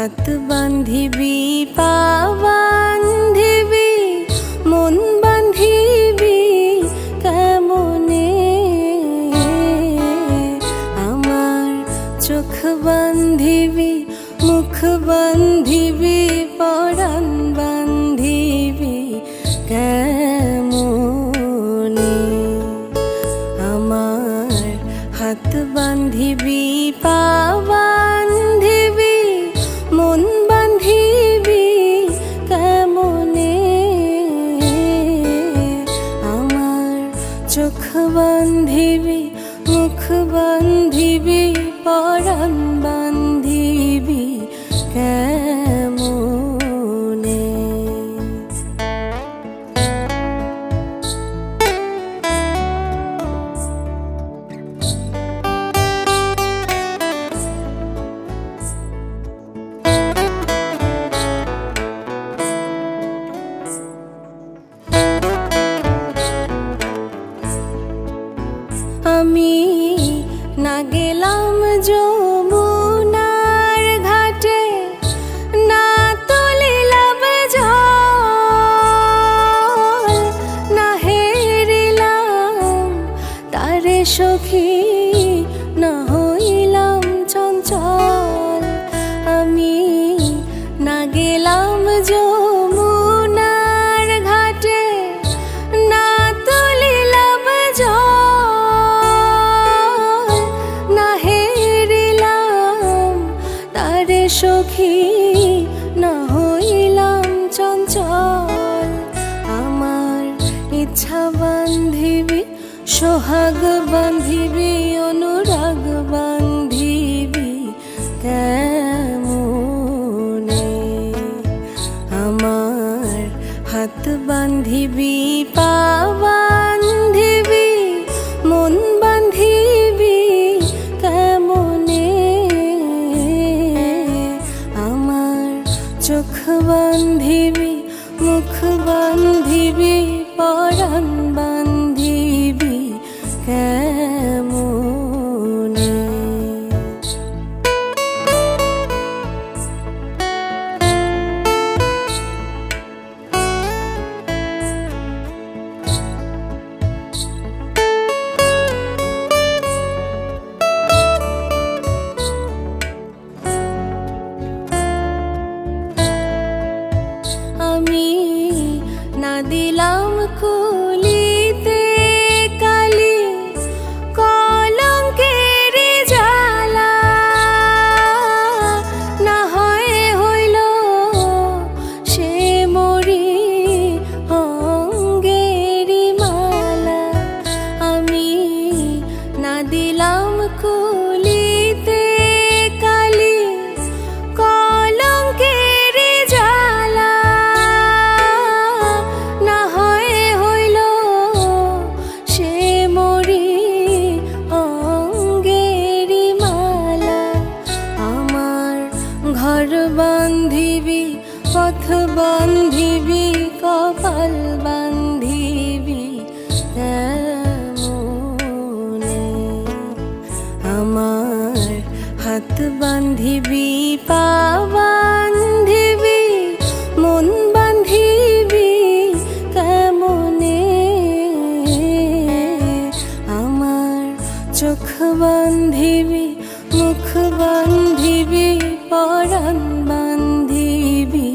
হাত বান্ধিবি পা বান্ধিবি মন বান্ধিবি কেমনে আমার চোখ বান্ধিবি মুখ বান্ধিবি পরাণ বান্ধিবি কেমনে আমার হাত বান্ধিবি পা বান্ধিবি মন বান্ধিবি কেমনে আমার চোখ বান্ধিবি মুখ বান্ধিবি পরাণ বান্ধিবি কেমনে আমি না গেলাম যমুনার ঘাটে না তুলিলাম জল না হেরিলাম তারে সখী না হইলাম চঞ্চল আমি না গেলাম যমুনার ঘাটে না তুলিলাম জল না হেরিলাম তারে সখী না হইলাম চঞ্চল আমার ইচ্ছা বান্ধিবি সোহাগ বান্ধিবি অনুরাগ বান্ধিবি কেমনে আমার হাত বান্ধিবি পা বান্ধিবি মন বান্ধিবি কেমনে আমার চোখ বান্ধিবি মুখ বান্ধিবি পরাণ বান্ধিবি কেমনে আমি না দিলাম কুলিতে কালি কলঙ্কের জ্বালা না হয় হইল সে মরি অঙ্গেরি মালা আমি না দিলাম কুলিতে কালি কলঙ্কের জ্বালা না হয় হইল সে মরি অঙ্গেরি মালা আমার ঘর বান্ধিবি পথ বান্ধিবি কপাল বান্ধিবি কেমনে আমার হাত বান্ধিবি পা বান্ধিবি মন বান্ধিবি কেমনে আমার চোখ বান্ধিবি মুখ বান্ধিবি পরাণ বান্ধিবি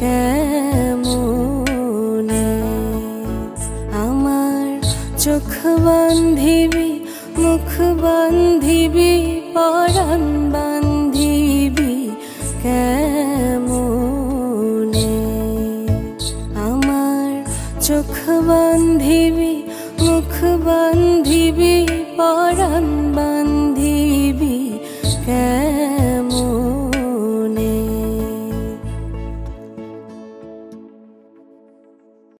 কেমনে আমার চোখ বান্ধিবি মুখ বান্ধিবি পরাণ বান্ধিবি কেমনে আমার চোখ বান্ধিবি মুখ বান্ধিবি পরাণ